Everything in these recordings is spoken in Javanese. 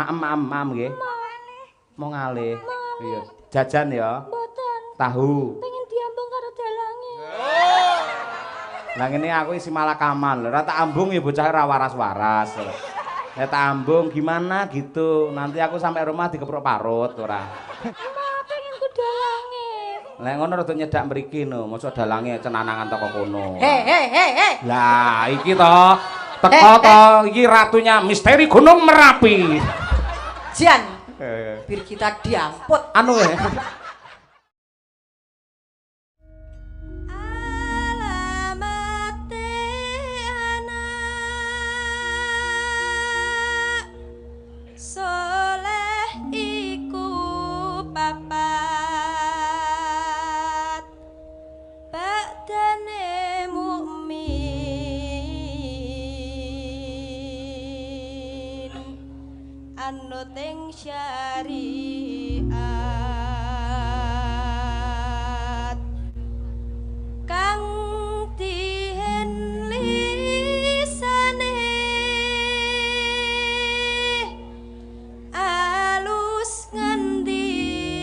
nggih. Mau ngalih. Iya. Jajan ya. Mboten. Tahu. Pengen diambung karo dalange. Lah ngene aku isi malakaman. Ora tak ambung ya bocah ora waras-waras. Ya tak ambung gimana gitu. Nanti aku sampai rumah dikeprok parut ora. Pengen ku dalange. Lek ngono rada nyedak mriki no, mosok dalange cenanangan toko kono. Hei. Lah iki to teko to iki ratunya misteri Gunung Merapi. Jan. Biar kita diamput. Anu Anuting syariat kang dihen lisane alus ngendikane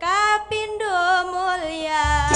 kapindo mulya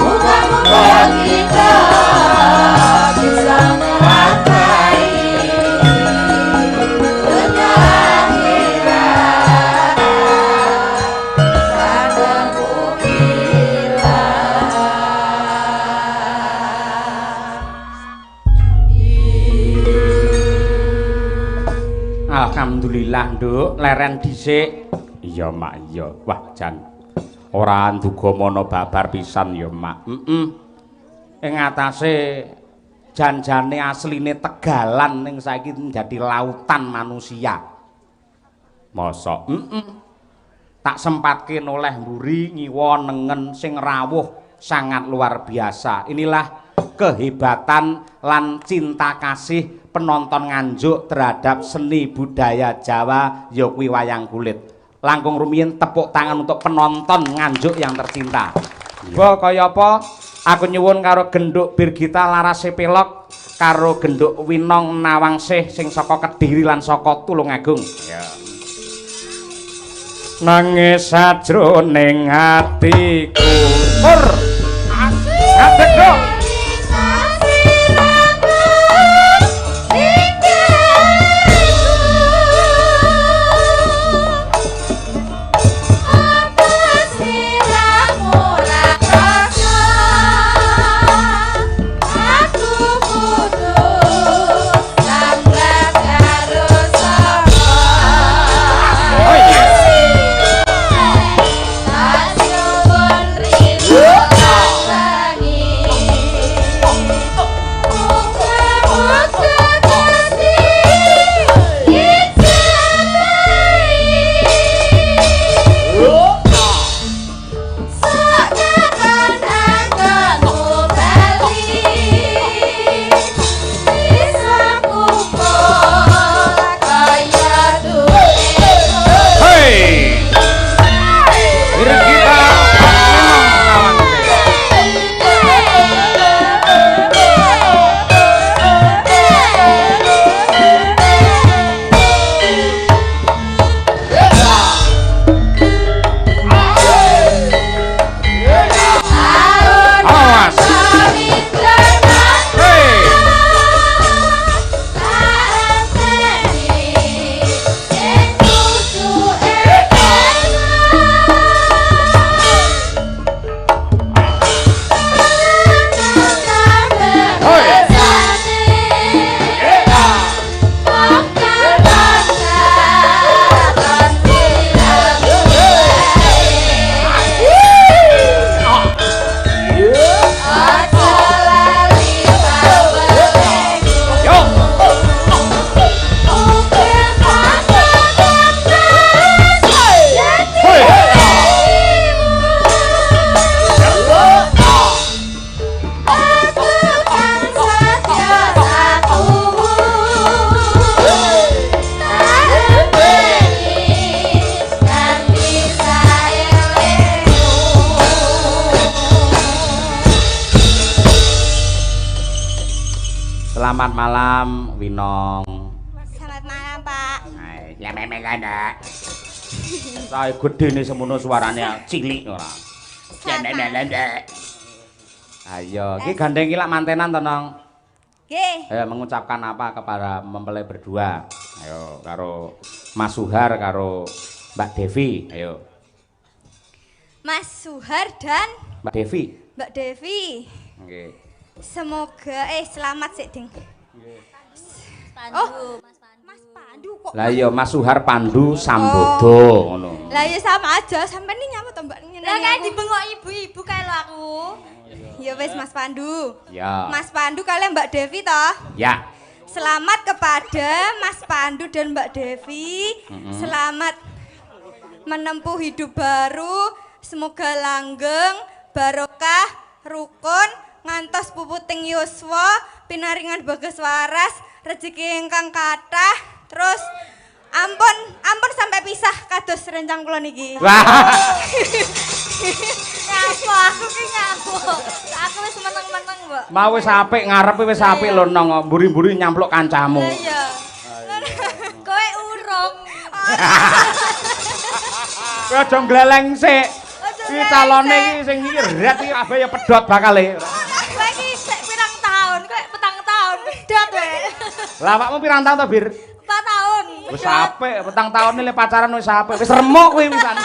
Muga-muga kita bisa meratai dunia akhirat padamu bila Alhamdulillah nduk leren dhisik. Iya mak iya. Wah jan ora nduga mono babar pisan ya mak. Ing atase jan-jane asline Tegalan ning saiki jadi lautan manusia. Mosok tak sempatke noleh mburi ngiwa nengen sing rawuh sangat luar biasa. Inilah kehebatan lan cinta kasih penonton Nganjuk terhadap seni budaya Jawa ya kuwi wayang kulit. Langkung rumiyin tepuk tangan untuk penonton Nganjuk yang tercinta. Bo kaya apa? Aku nyuwun karo Genduk Birgita Larase Pelok karo Genduk Winong Nawangsih sing saka Kediri lan saka Tulungagung. Ya. Nangis sajroning atiku. Pur. Ngadeg dong. Selamat malam Winong. Selamat malam Pak. Ya memang ada. Saya gede nih semono suaranya cilik ora. Ayo, iki gandeng iki lak mantenan to Nong. Nggih. Ayo mengucapkan apa kepada mempelai berdua. Ayo karo Mas Suhar karo Mbak Devi. Ayo. Mas Suhar dan Mbak Devi. Mbak Devi. Nggih. Semoga selamat sih Ding. Pandu, Mas Pandu kok. Lah iya Mas Suhar Pandu Sambodo ngono. Lah ya sama aja, sampean ini nyapa to Mbak nyenengi. Lah kayak dibengok ibu-ibu kayak lo aku. Ya wis Mas Pandu. Ya. Mas Pandu kalian Mbak Devi toh? Ya. Selamat kepada Mas Pandu dan Mbak Devi. Selamat menempuh hidup baru. Semoga langgeng, barokah, rukun, ngantos puputing yuswa, pinaringan bagas waras, rezeki ingkang kathah, terus ampun sampai pisah kados rencang kula niki. Wah. Nyapo aku ki nyapo. Aku wis meneng-meneng, Mbak. Mau wis apik ngarepe wis apik lho Nong, mburi-mburi nyampluk kancamu. Iya. Kowe urung. Kowe aja gleleng sik. Iki calone iki sing iki ret iki kabeh ya pedhot bakale. Kowe iki sik pirang tahun? Kowe petang tahun pedhot wae. Lah awakmu pirang tahun to, Bir? 4 tahun. Wis apik, petang tahun iki pacaran wis apik. Wis remuk kuwi wisan.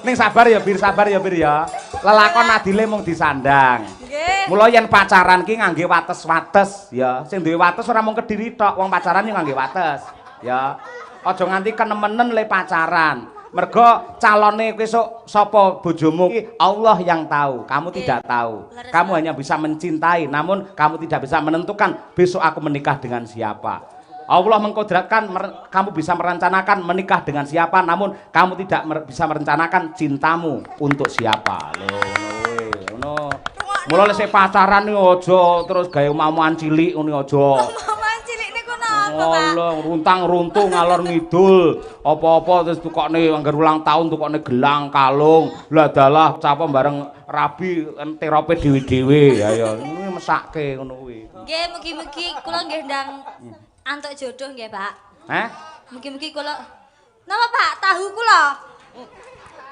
Ning sabar ya, Bir, sabar ya, Bir ya. Lelakon adile mung disandang. Nggih. Mula yen pacaran ki ngangge wates-wates ya. Sing duwe wates ora mung Kediri tok, wong pacaran yo ngangge wates. Ya. Aja nganti kenemenen le pacaran. Mergo calone kowe esuk sapa bojomu iki Allah yang tahu, kamu tidak tahu. Kamu hanya bisa mencintai, namun kamu tidak bisa menentukan besok aku menikah dengan siapa. Allah mengkodratkan kamu bisa merencanakan menikah dengan siapa, namun kamu tidak bisa merencanakan cintamu untuk siapa. Lho ngono. Mula lek pacaran iki aja terus gawe omongan cilik ngono aja. Omongan cilik niku napa, Pak? Allah, runtang-runtung ngalor ngidul. Apa-apa terus tukokne anggar ulang tahun tukokne gelang, kalung. Lah dalah capa bareng rabi terope dhewe-dhewe. Ya ngono mesake ngono kuwi. Nggih, mugi-mugi kula nggih ndang antuk jodoh nggih, Pak. Heh? Mugi-mugi kula. Napa, Pak? Tahu kula.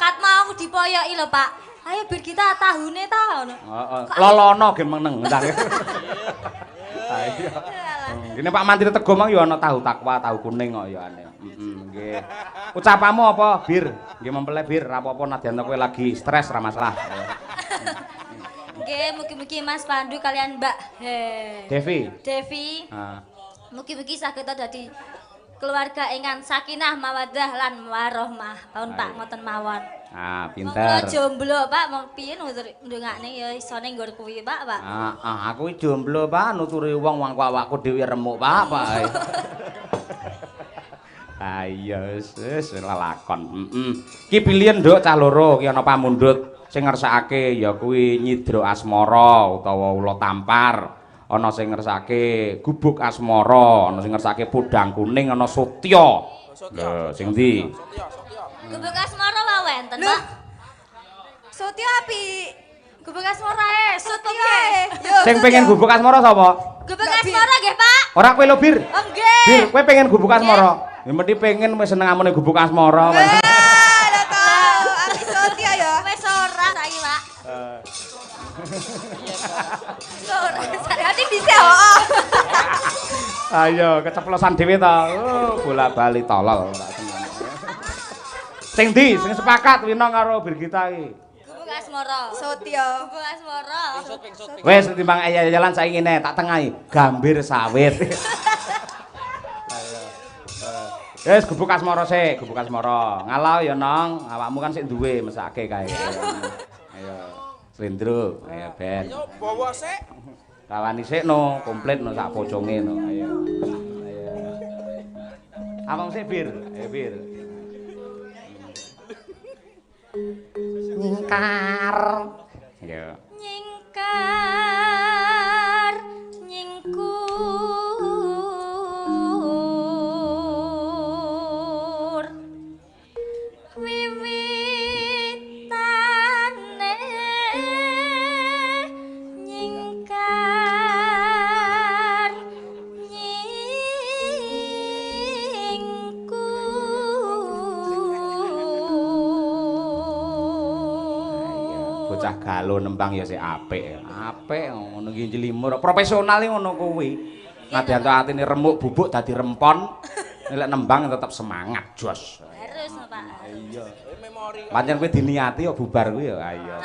Kat mau dipoyoki lho, Pak. Ayo bir kita tahune ta ngono. Heeh. Lolono ge meneng entar. Ayo. Gini Pak Mantri Tego mang ya ana tahu takwa, tahu kuning kok ya ane. Nggih. Ucapamu apa, Bir? Nggih mempelai Bir, ra apa-apa nadyan kowe lagi stres ra masalah. Nggih, mugi-mugi Mas Pandu kalian Mbak Devi. Devi. Heeh. Mugi-mugi saged dadi keluarga ingkang sakinah mawaddah lan warahmah. Pun Pak ngoten mawon. Ah, Kula pinter. jomblo, Pak, mau piye ndongakne ya isone nggur kuwi, Pak, Pak. Aku iki jomblo, Pak, nuturi wong awakku dhewe remuk, Pak. Ayo, wis lelakon. Ki pilihan nduk cah loro ki ana pamundhut sing ngersakake ya kuwi nyidra asmara utawa ula tampar. Ana sing ngersakake gubuk asmara, ana sing ngersakake podang kuning, ana Sutya. Lho, sing ndi? Gubuk asmara wae wonten, Pak. Sutya api. Gubuk asmara Sutya. Sing pengen gubuk asmara sapa? Gubuk asmara nggih, Pak. Ora kowe lho, Bir. Oh, nggih. Bir, kowe pengen gubuk asmara? Ya mesti pengen wis seneng amune gubuk asmara. Udah tahu, api Sutya ya. Wis ora saiki, Pak. Ora Berarti bisa oh. Ayo, keceplosan dhewe ta. Oh, bola-bali tolol tak seneng. Sing ndi? Sing sepakat Wina karo Birgita iki. Gubuk asmara. Sutya. Gubuk asmara. Wis timbang ayal-ayalan saiki ngene, tak tengahi. Gambir sawit. Wis gubuk asmara sik, gubuk asmara. Ngalau ya, Nong. Awakmu kan sik duwe mesake kae. Ayo. Slendro, ayo ben. Ayo bawa sik. Kawani sik no, komplit no sak poconge no. Ayo. Ayo. Abang sik Bir, ayo Bir. Nyingkar. Ayo. Nyingkar nyingkur wiwitane nyingkar nyingkur Bocah galo nembang ya sik apik. Apik ngono iki jlimur. Profesional iki ngono kuwi. Nadyan to atine remuk bubuk dadi rempon. Nek nembang tetep semangat, jos. harus Pak. Iya. Memori. Pancen kowe diniati kok bubar kuwi ya. Ayo.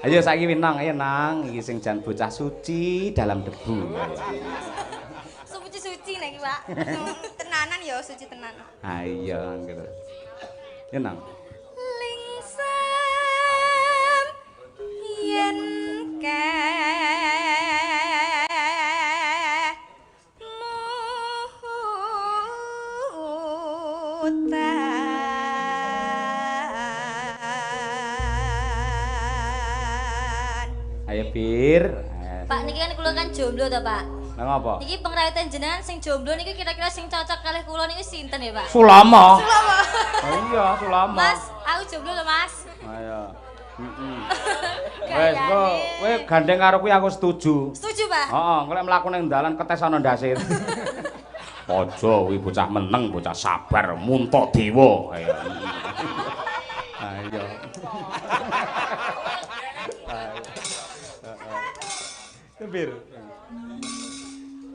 Ayo saiki Winong, ayo Nang, iki sing jan bocah suci dalam debu. Suci-suci nek Pak. Tenanan ya, suci tenanan. Ayo angger. Ya Nang. Lingsam yen mutan. Ayo Bir. Pak niki kan kula kan jomblo to, Pak. Lah ngopo? Niki pengrayatan jenengan sing jomblo niki kira-kira sing cocok kalih kula niku sinten ya, Pak? Sulama. Oh iya, Sulama. Mas, aku jomblo lho, Mas. Ayo. Wes, kowe gandeng karo kuwi aku setuju. Setuju, Pak? Heeh, engko lek mlaku ning dalan ketes ana ndase. Aja kuwi bocah meneng, bocah sabar, munta dewa. Ayo. Ayo. Kebir.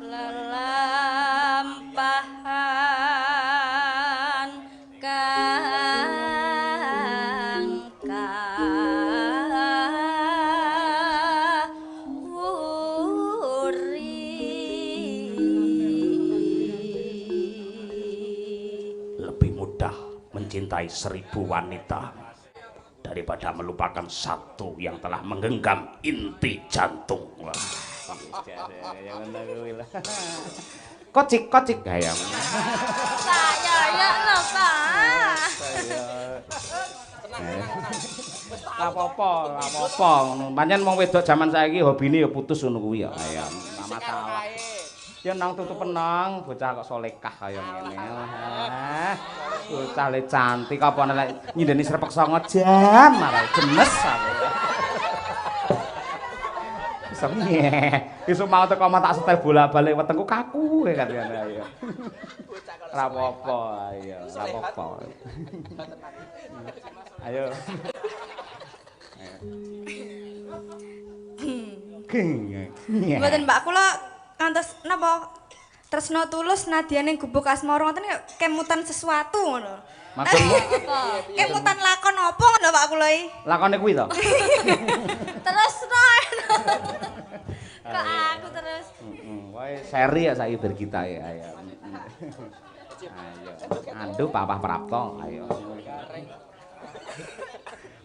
Lelampahan kang lebih mudah mencintai 1000 wanita daripada melupakan satu yang telah menggenggam inti jantung. Wah. Kocik hayang. saya ya lho, Pak. Apa-apa. Pancen wong wedok jaman saiki hobine ya putus ngono kuwi ya. Ayo, masalah. Ya nang tutup penang, bocah kok solekah kaya ngene. Bocah le cantik apa nek nyindeni srepek 9 jam malah gemes aku. Semye. Besok mau teko tak setel bolak-balik wetengku kaku kan ayo. Ora apa-apa, ayo, ora apa-apa. Ayo. Mboten Mbak kula ngantos napa tresno tulus nadyan ning gubuk asmara ngoten kemutan sesuatu ngono. Maksudmu Apa? Kemutan lakon apa ngono Pak kula iki? lakone kuwi to? Terus no. Kok aku terus. Wae seri ya saiki berkita ya ayo. Ayo. Andu Papa Prapto ayo.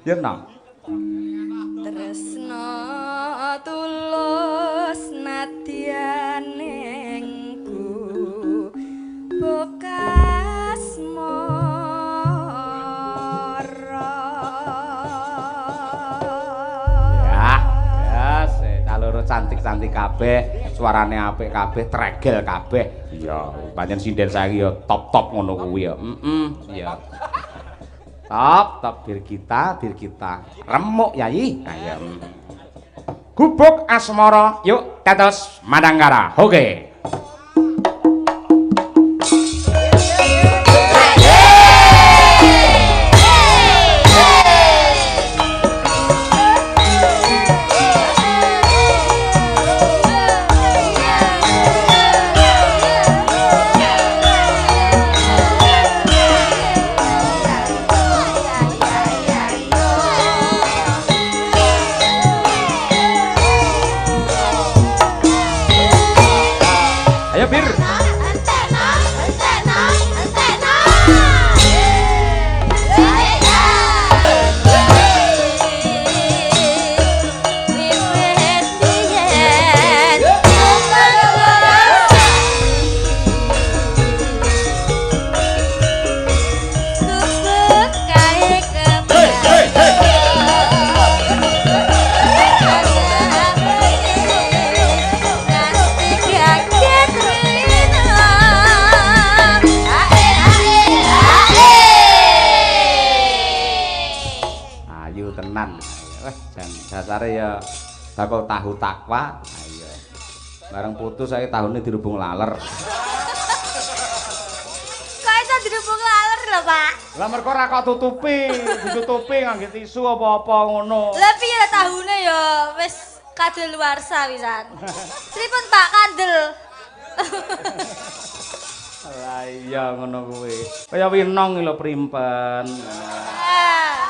Yen nang Tresno tulus nadyan ning gubuk asmara. Ya, caloro cantik-cantik kabeh, suarane apik kabeh, tregel kabeh. Iya, pancen sinden saiki ya top-top ngono kuwi ya. Iya. Top bir kita. Remuk Yayi. Ayo. Gubuk asmara, yuk tetes Madangkara. Oke. Dasare ya bakal tahu takwa. Ayo. Bareng putus saya tahunnya dirubung laler. Kok iso dirubung laler lho, Pak? Lah mergo ora kok ditutupi ngangge tisu apa-apa ngono. Lah piye tahune ya wis kadaluwarsa pisan. Pripun Pak kandel? Lah iya ngono kuwi. Kaya winong lho primpen.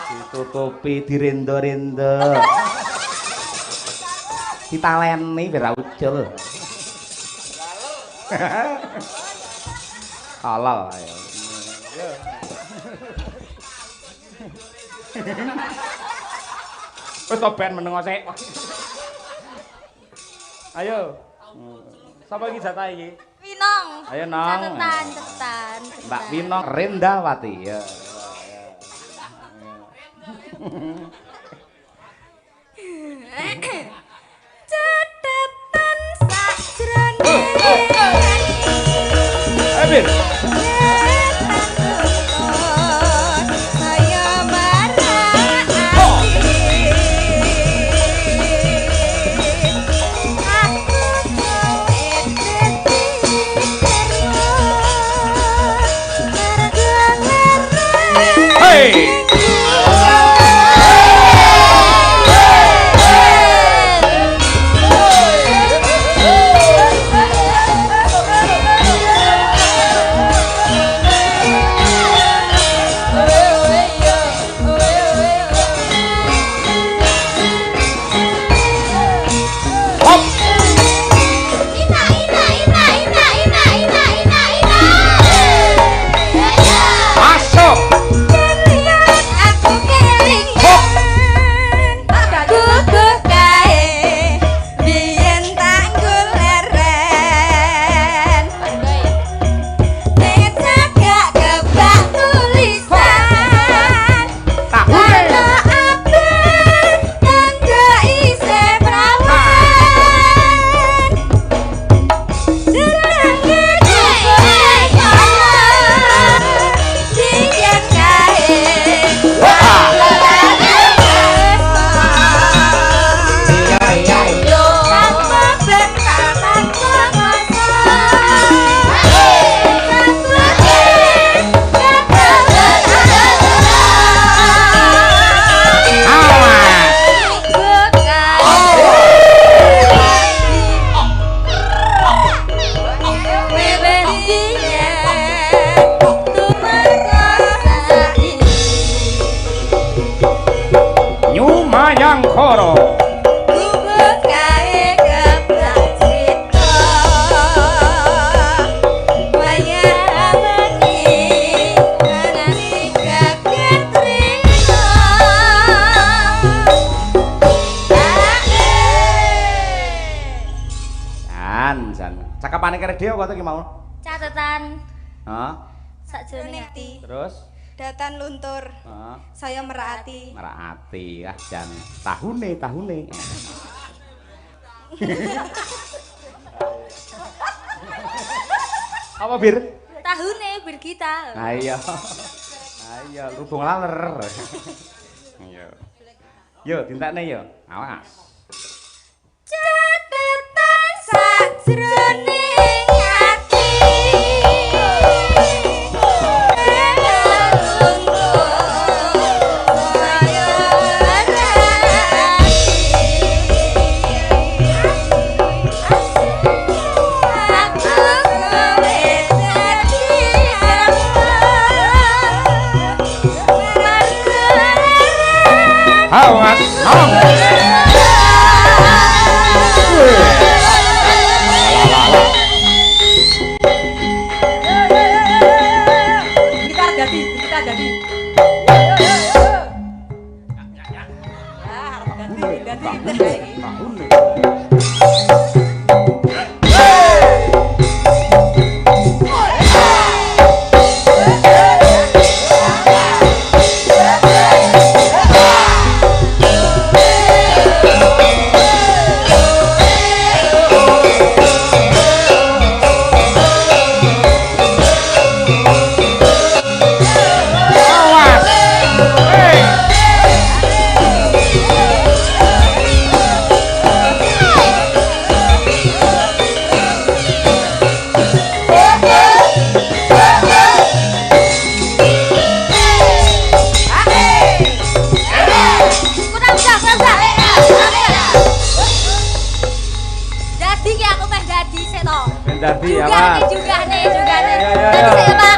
Ditutupi direndo-rendo. Ditaleni biar ucul. Halal ayo. Wis to ben meneng sik. Ayo. Sapa iki jatah iki? Winong. Ayo nang. Cetan. Mbak Winong Rendawati ya. Cetetan sajrone Abir. saya marah aku Mangkara. Gubuk gawe geblak cita. Wayah bengi anane geblak trina. Jan. Cakepane kere dhewe apa to ki mau? Catatan Hah? sakjroning ati. Terus? Datan luntur. Hah? Saya merati. Merati Jan. Tahune. Apa Bir? Tahune bir kita. Ayo. Rubung laler. Ayo. Yo, tintakne yo. Awas. Catatan sakjroning ati. Awas. Kita jadi. Tahune. Dadi awas. Juga nih. Ya. Jadi saya Pak.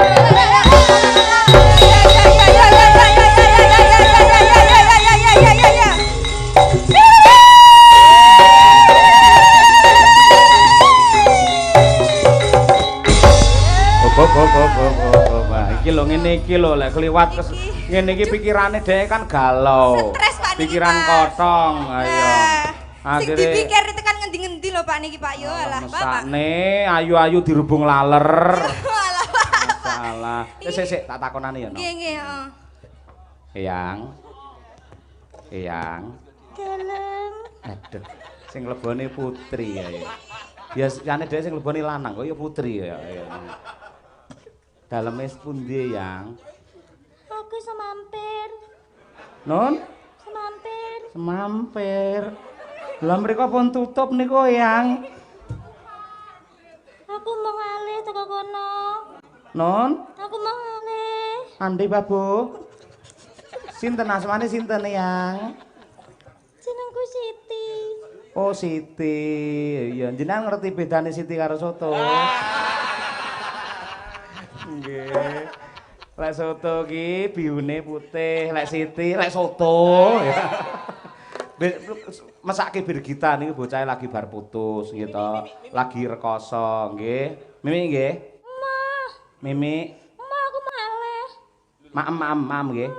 Iki lho ngene iki lho lek kliwat ngene iki pikirane dhek kan galau. Stres, Pak, niki, Pikiran Pak. kotong. Ayo. Sing dipikir tekan ngendi-ngendi lho Pak niki Pak yo alah Bapak. Mesakne ayu-ayu dirubung laler. Alah Pak. Salah. Sik tak takonane ya, No. Nggih, heeh. Eyang. Dalam. Aduh, sing lebone putri ya. Biasane dhewe sing lebone lanang kok ya putri ya. Daleme pundi, Yang? Aku semampir. Non? Semampir. Lah mriko pun tutup niku, Yang. Aku mau ngalih teko kono. Non? Aku mau ngalih. Andi Babu. Sinten asmane sinten, Yang? Jenengku Siti. Oh, Siti. Ya, jenengan ngerti bedane Siti karo soto. Nggih. Lek soto ki biune putih, lek Siti lek soto ya. Mesake Birgita niku bocah lagi bar putus gitu. Lagi rekoso nggih. Mimi nggih. Mimi. Aku maleh. Maem nggih.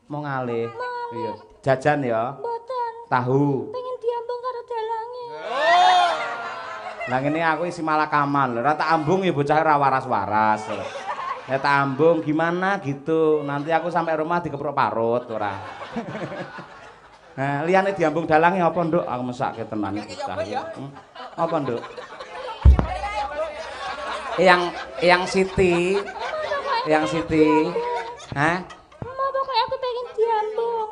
Mau ngalih. Iya. Jajan ya. Boten. Tahu. Pengen diambung karo dalange. Lah ngene aku isi malakaman. Ora tak ambung ya bocah ora waras-waras. Ya tak ambung gimana gitu. Nanti aku sampai rumah dikeprok parut ora. Nah, liyane diambung dalange apa, Nduk? Aku mesake tenan bocah. Apa, Nduk? Yang Siti. Hah? Mau pokoknya aku pengen diambung.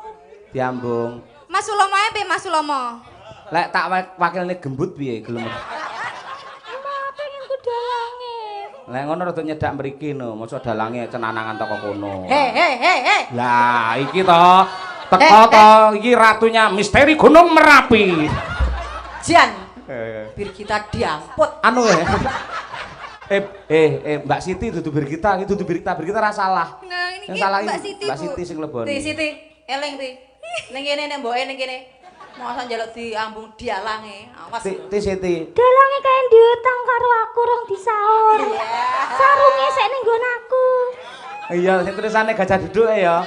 Diambung. Mas Sulomo ae piye Mas Sulomo? Lek tak wakilne gembut piye gelem. Mau pengen ku dalange. Lek ngono rada nyedak mriki no, mosok dalange cenanangan toko kono. Hei. Lah iki to, teko to, iki ratunya misteri Gunung Merapi. Jan. Bir kita diamput. Anu Mbak Siti dudu Birgita, iki dudu Birgita ra salah. Nah, ini Yang salah Mbak iki Siti. Mbak Siti sing lebone. Siti, eling ti. Ning kene nek mboke ning kene. Masa njaluk diambung dialange. Awas. Ti Siti. Dalange kae diutang karo aku rong disaur. Sarunge sik ning nggon aku. Iya, sing tulisane gajah duduke ya.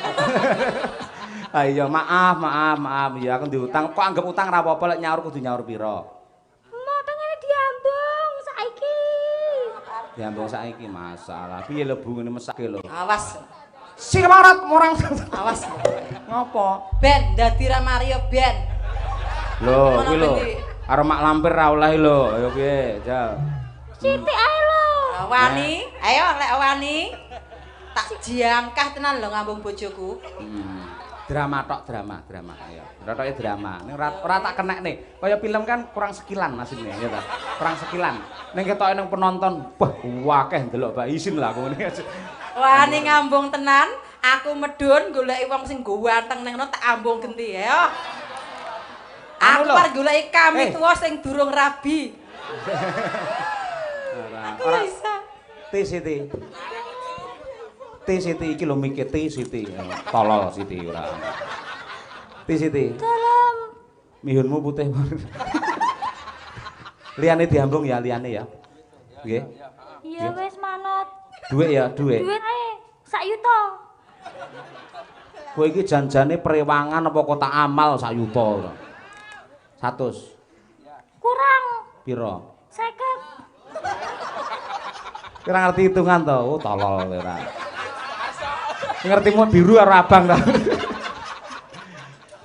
Ah iya, maaf ya aku diutang. Kok anggap utang ra apa-apa lek nyaur kudu nyaur pira? Mau pengen diambung saiki. Diambung saiki masalah. Piye lho Bu ngene mesake lho. Awas. Sing marat morang. Awas. Ngopo? Ben dadi ra Mario ben. Lho, kuwi lho. Karo mak lampir ra oleh lho. Ayo piye, Jal. Siti ae lho. Wani, ayo lek wani. Tak jangkah tenan lho ngambung bojoku. Drama tok, drama. Ayo. Rotoke drama. Ning ora tak kenekne. Kaya film kan kurang sekilan asline ya ta. Kurang sekilan. Ning ketoke nang penonton, wah akeh ndelok Mbak Isin lah aku ngene. Wani ngambung tenan, aku medun goleki wong sing go wanteng nang tak ambung genti ya. Aku par goleki kami tuwa sing durung rabi. Ora bisa. Siti iki lho mikir Siti. Tolol Siti ora. Siti. Dalam. Mihunmu putih. Liyane diambung ya, liyane ya. Nggih. Iya wis manut. Duit ya, duit. Duit ae sak yuta. Kowe iki janjane prewangan apa kotak amal sak yuta. 100. Kurang. Piro? 50. Kira ngerti hitungan to? Oh, tolol ora. Ngertimu biru karo abang ta.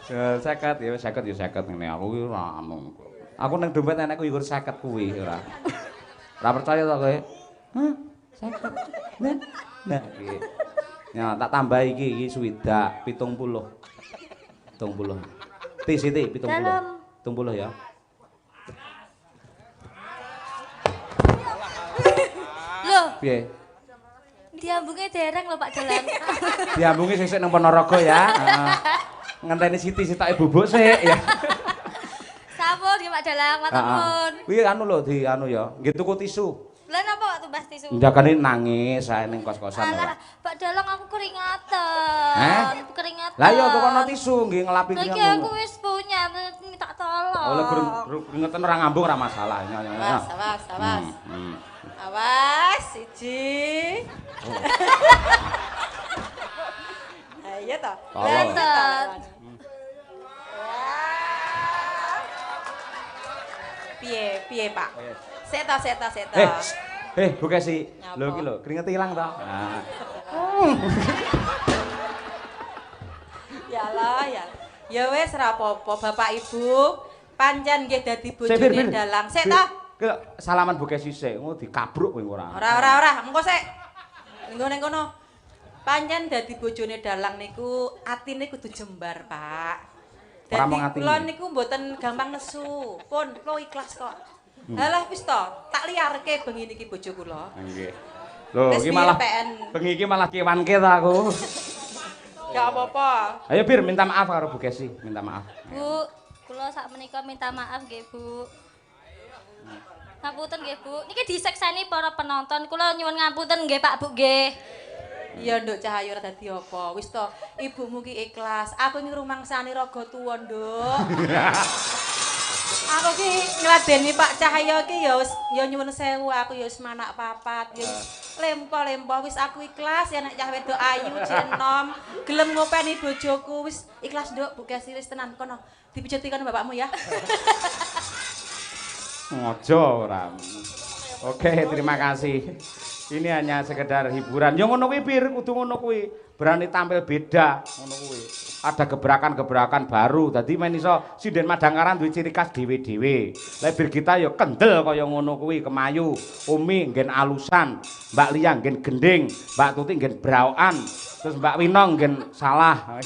Ya 50 ya 50 ngene aku ki ora anu. Aku ning dompet enekku ya 50 kuwi ora. Ora percaya to kowe? Hah? 50. Nah, iki. Ya tak tambah iki swidak 70. 70. Siti 70. 70 ya. Loh, Piye? diambunge dereng lho Pak Dalang. Diambungi sesuk nang Ponorogo ya. Ngenteni Siti sitoke bubuk sik ya. Sampun nggih Pak Dalang, matur nuwun. Kuwi anu lho di anu ya, nggih tuku tisu. Lah napa waktu Mbah tisu? Ndakane nangis ae ning kos-kosan. Alah, Pak Dalang aku keringatan. Keringatan. Lah iya tukono tisu nggih ngelapi Lagi keringat. aku wis punya, minta tolong. Oh, lek keringetan ora ngambung ora masalah. Awas. Awas, siji. Ayo to. Lantet. Piye, Pak? Seta. Bu Kesi. Lho iki lho, keringet ilang to. Nah. Ya Allah, ya. Ya wis ra apa-apa, Bapak Ibu. Pancen nggih dadi bojone dalang. Sik to. Ki salaman Bu Kesi sik, ngono dikabruk kowe ora. Ora. Engko sik. Ning kono. Pancen dadi bojone dalang niku atine kudu jembar, Pak. Ora mung Dadi atine. kula niku mboten gampang nesu. Pun kula ikhlas kok. Halah wis to, tak liarke bengi niki bojo kula. Nggih. Lho, iki malah bengi iki malah kiwanke ta aku. Gak apa-apa. Ayo Bir, minta maaf karo Bu Kesi, minta maaf. Bu, kula sakmenika minta maaf nggih, Bu. Ngapunten nggih, Bu. Niki disekseni para penonton. Kula nyuwun ngapunten nggih, Pak Bu nggih. Iya, Nduk Cahaya ora dadi apa. Wis to, ibumu ki ikhlas. Aku iki rumangsane raga tuwa, Nduk. Aku ki ngladeni Pak Cahaya ki ya wis ya nyuwun sewu, aku ya wis manak papat, ya wis lempo-lempo wis aku ikhlas ya nek cah wedok ayu jenom, gelem ngopeni bojoku wis ikhlas, Nduk. Bu Kesi wis tenan kono. Dipijuti kono bapakmu ya. Ngojo ora. Oke, terima kasih. Ini hanya sekedar hiburan. Ya ngono kuwi Bir, kudu ngono kuwi. Berani tampil beda ngono kuwi. Ada gebrakan-gebrakan baru. Dadi men iso sinden Madangkaran duwe ciri khas dhewe-dhewe. Lah Bir kita ya kendel kaya ngono kuwi, kemayu. Umi nggen alusan, Mbak Lia nggen gending, Mbak Tuti nggen brawokan, terus Mbak Winong nggen salah.